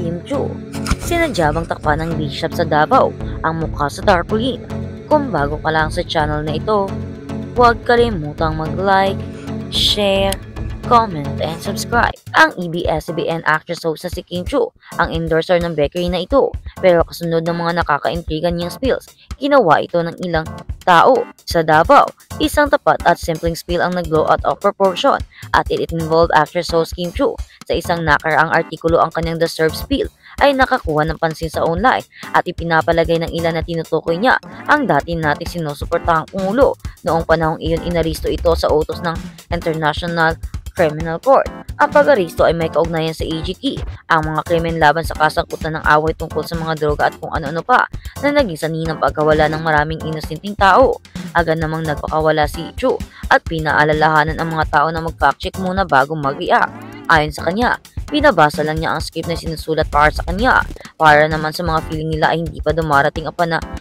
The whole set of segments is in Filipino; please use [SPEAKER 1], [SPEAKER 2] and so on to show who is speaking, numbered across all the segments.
[SPEAKER 1] Kim Chu. Sinadya bang takpan ng bishop sa Davao ang mukha sa tarpaulin? Kung bago ka lang sa channel na ito, huwag kalimutang mag-like, share, comment, and subscribe. Ang ABS-CBN actress host na si Kim Chu ang endorser ng bakery na ito, pero kasunod ng mga nakakaintrigan niyang spills, ginawa ito ng ilang tao sa Davao. Isang tapat at simpleng spill ang nag-blow out of proportion at it involved actress host Kim Chu. Sa isang nakaraang artikulo, ang kanyang deserved spill ay nakakuha ng pansin sa online at ipinapalagay ng ilan na tinutukoy niya ang dati nating sinusuportahang Pangulo. Noong panahong iyon, inaristo ito sa utos ng International Criminal Court. Ang pag-aristo ay may kaugnayan sa AGK, ang mga krimen laban sa kasangkutan ng away tungkol sa mga droga at kung ano-ano pa na naging saninang pagkawala ng maraming inosenting tao. Agad namang nagpakawala si Chu at pinaalalahanan ang mga tao na mag-fact check muna bago mag-react. Ayon sa kanya, binabasa lang niya ang script na sinusulat para sa kanya. Para naman sa mga feeling nila ay hindi pa dumarating ang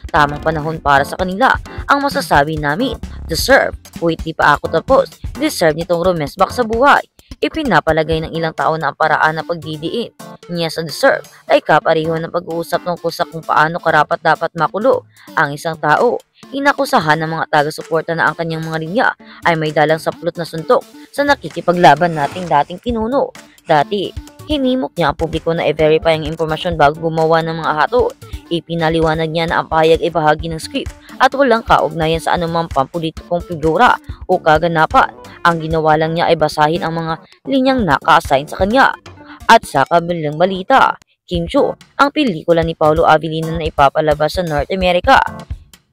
[SPEAKER 1] tamang panahon para sa kanila. Ang masasabi namin, deserve. Wait, di pa ako tapos. Deserve nitong rumesbak sa buhay. Ipinapalagay ng ilang tao na ang paraan na pagdidiin niya sa deserve ay kapareho ng pag-uusap tungkol sa kung paano karapat-dapat makulo ang isang tao. Inakusahan ng mga taga-suporta na ang kanyang mga linya ay may dalang saplot na suntok sa nakikipaglaban nating dating pinuno. Dati, hinimok niya ang publiko na i-verify ang impormasyon bago gumawa ng mga hatol. Ipinaliwanag niya na ang pahayag ay bahagi ng script at walang kaugnayan sa anumang pampulitikong figura o kaganapan. Ang ginawa lang niya ay basahin ang mga linyang naka-assign sa kanya. At sa kabilang balita, Kim Chu, ang pelikula ni Paolo Avellino na ipapalabas sa North America.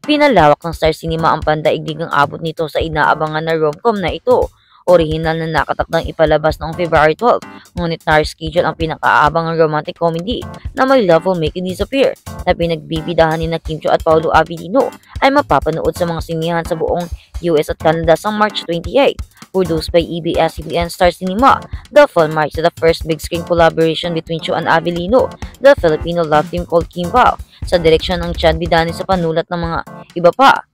[SPEAKER 1] Pinalawak ng Star Cinema ang pandaigdigang abot nito sa inaabangan na rom-com na ito. Orihinal na nakatakdang ipalabas noong February 12, ngunit na-reschedule ang pinakaabangang romantic comedy na My Love Will Make You Disappear na pinagbibidahan ni na Kim Chu at Paolo Avellino ay mapapanood sa mga sinihan sa buong US at Canada sa March 28. Produced by ABS-CBN Star Cinema, the film marks the first big screen collaboration between Chu and Avellino, the Filipino love team called Kim Pao, sa direksyon ng Chad Bidani sa panulat ng mga iba pa.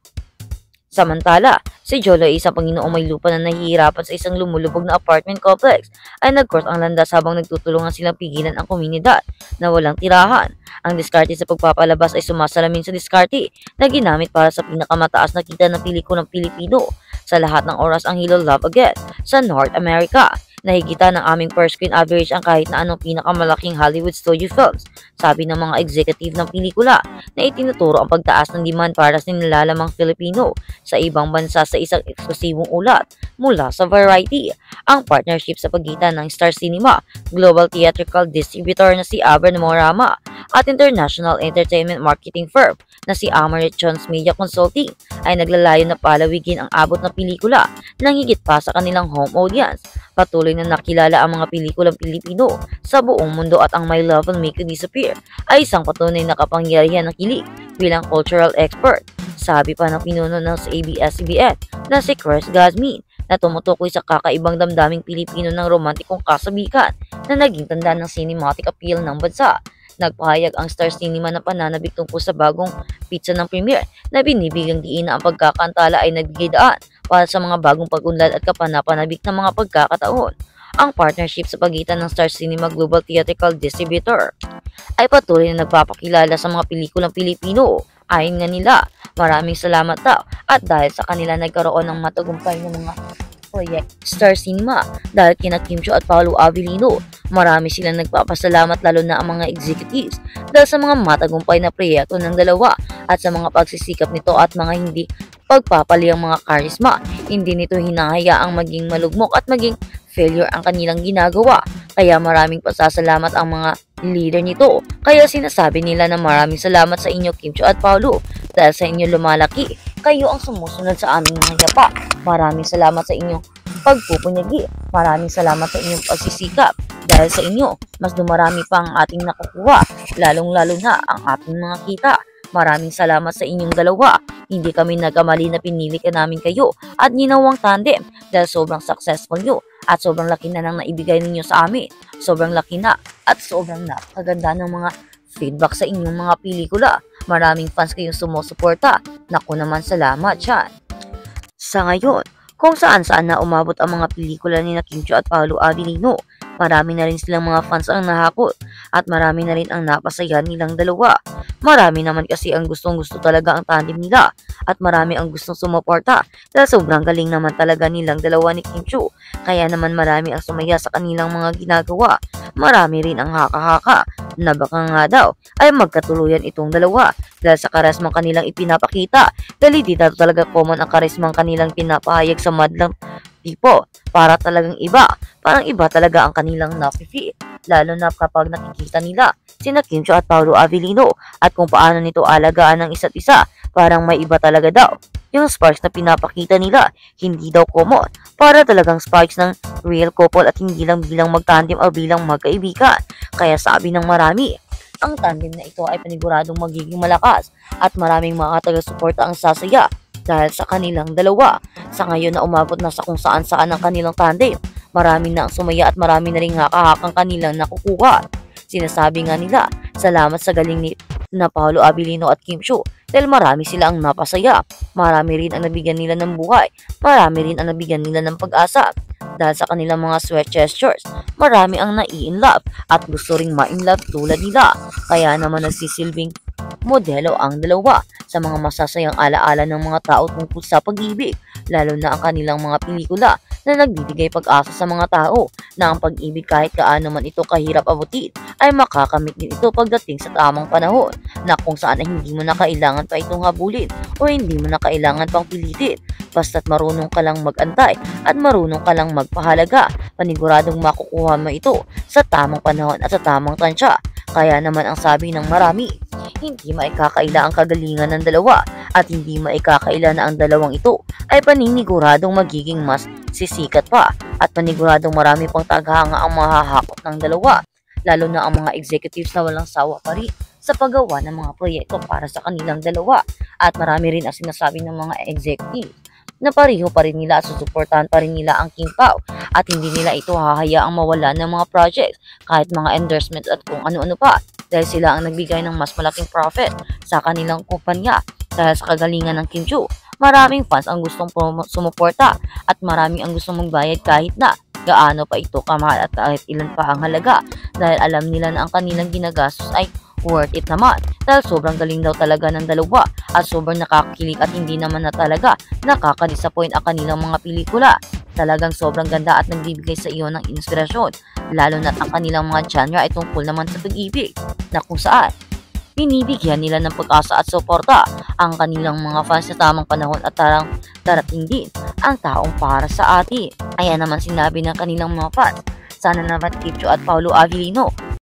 [SPEAKER 1] Samantala, si Jolo ay isang Panginoong may lupa na nahihirapan sa isang lumulubog na apartment complex ay nag-cross ang landas habang nagtutulungan silang pigilan ang komunidad na walang tirahan. Ang diskarte sa pagpapalabas ay sumasalamin sa diskarte na ginamit para sa pinakamataas na kita ng pelikulang Pilipino sa lahat ng oras ang Hello Love Again sa North America. Nahigita ng aming per screen average ang kahit na anong pinakamalaking Hollywood studio films, sabi ng mga executive ng pelikula na itinuturo ang pagtaas ng demand para sa nilalamang Filipino sa ibang bansa sa isang eksklusibong ulat mula sa Variety. Ang partnership sa pagitan ng Star Cinema, global theatrical distributor na si Abra Morama at international entertainment marketing firm na si Amaret Jones Media Consulting ay naglalayo na palawigin ang abot ng pelikula ng higit pa sa kanilang home audience. Patuloy na nakilala ang mga pelikulang Pilipino sa buong mundo at ang My Love Will Make You Disappear ay isang patunay na kapangyarihan ng kilig bilang cultural expert. Sabi pa ng pinuno ng ABS-CBN na si Chris Gazmin na tumutukoy sa kakaibang damdaming Pilipino ng romantikong kasabikan na naging tanda ng cinematic appeal ng bansa. Nagpahayag ang Star Cinema na pananabik tungkol sa bagong pizza ng premiere na binibigyang diin na ang pagkakantala ay nagbigay daan para sa mga bagong pag-unlad at kapanapanabik ng mga pagkakataon. Ang partnership sa pagitan ng Star Cinema Global Theatrical Distributor ay patuloy na nagpapakilala sa mga pelikulang Pilipino. Ayon nga nila, maraming salamat daw at dahil sa kanila nagkaroon ng matagumpay ng mga proyekto Star Cinema dahil kina Kim Chu at Paolo Avellino. Marami silang nagpapasalamat lalo na ang mga executives dahil sa mga matagumpay na proyekto ng dalawa at sa mga pagsisikap nito at mga hindi pagpapali ang mga karisma. Hindi nito hinahayaang maging malugmok at maging failure ang kanilang ginagawa. Kaya maraming pasasalamat ang mga leader nito. Kaya sinasabi nila na maraming salamat sa inyo Kim Chu at Paolo dahil sa inyo lumalaki. Kayo ang sumusunod sa aming mga yapa. Maraming salamat sa inyong pagpupunyagi. Maraming salamat sa inyong pagsisikap. Dahil sa inyo, mas dumarami pa ang ating nakukuha, lalong-lalo na ang ating mga kita. Maraming salamat sa inyong dalawa. Hindi kami nagkamali na pinili ka namin kayo at ginawang tandem dahil sobrang successful nyo at sobrang laki na nang naibigay ninyo sa amin. Sobrang laki na at sobrang napakaganda ng mga feedback sa inyong mga pelikula. Maraming fans kayong sumusuporta. Naku naman, salamat dyan. Sa ngayon, kung saan-saan na umabot ang mga pelikula ni Kim Chiu at Paolo Avellino. Marami na rin silang mga fans ang nahakot at marami na rin ang napasaya nilang dalawa. Marami naman kasi ang gustong-gusto talaga ang tandem nila at marami ang gustong sumuporta dahil sobrang galing naman talaga nilang dalawa ni Kim Chiu. Kaya naman marami ang sumaya sa kanilang mga ginagawa. Marami rin ang haka-haka na baka nga daw ay magkatuluyan itong dalawa dahil sa karismang kanilang ipinapakita. Dahil di daw talaga common ang karismang kanilang pinapahayag sa madlang tipo. Para talagang iba. Parang iba talaga ang kanilang nafe-feel. Lalo na kapag nakikita nila sina Kim Chiu at Paolo Avellino at kung paano nito alagaan ng isa't isa. Parang may iba talaga daw. Yung sparks na pinapakita nila, hindi daw common. Para talagang sparks ng real couple at hindi lang bilang magtandem o bilang magkaibigan. Kaya sabi ng marami, ang tandem na ito ay paniguradong magiging malakas at maraming mga taga-suporta ang sasaya dahil sa kanilang dalawa. Sa ngayon na umabot na sa kung saan-saan ang kanilang tandem, marami na ang sumaya at marami na ring hakahakang kanilang nakukuha. Sinasabi nga nila, salamat sa galing ni na Paolo Avellino at Kim Chiu dahil marami sila ang napasaya. Marami rin ang nabigyan nila ng buhay. Marami rin ang nabigyan nila ng pag-asa. Dahil sa kanilang mga sweat gestures, marami ang nai-inlove at gusto ring ma-inlove tulad nila. Kaya naman nagsisilbing modelo ang dalawa sa mga masasayang alaala ng mga tao tungkol sa pag-ibig, lalo na ang kanilang mga pelikula na nagbibigay pag-asa sa mga tao na ang pag-ibig kahit kaano man ito kahirap abutin ay makakamit din ito pagdating sa tamang panahon na kung saan ay hindi mo na kailangan pa itong habulin o hindi mo na kailangan pang pilitin. Basta't marunong ka lang mag-antay at marunong ka lang magpahalaga, paniguradong makukuha mo ito sa tamang panahon at sa tamang tansya. Kaya naman ang sabi ng marami, hindi maikakaila ang kagalingan ng dalawa at hindi maikakaila na ang dalawang ito ay paniniguradong magiging mas sisikat pa at paniguradong marami pang taghanga ang mahahakot ng dalawa, lalo na ang mga executives na walang sawa pa rin sa paggawa ng mga proyekto para sa kanilang dalawa at marami rin ang sinasabi ng mga executives na pareho pa rin nila at susuportahan pa rin nila ang King Pao at hindi nila ito hahayaang mawala ng mga projects kahit mga endorsements at kung ano-ano pa dahil sila ang nagbigay ng mas malaking profit sa kanilang kumpanya dahil sa kagalingan ng Kim Chiu. Maraming fans ang gustong sumuporta at marami ang gustong magbayad kahit na gaano pa ito kamahal at kahit ilan pa ang halaga dahil alam nila na ang kanilang ginagastos ay worth it naman dahil sobrang galing daw talaga ng dalawa at sobrang nakakakilig at hindi naman na talaga nakaka-disappoint ang kanilang mga pelikula. Talagang sobrang ganda at nagbibigay sa iyo ng inspirasyon, lalo na ang kanilang mga genre ay tungkol naman sa pag-ibig na kung saan binibigyan nila ng pag-asa at suporta ang kanilang mga fans sa tamang panahon at darating din ang taong para sa atin. Ayan naman sinabi ng kanilang mga fans, sana naman Kim Chiu at Paolo Avellino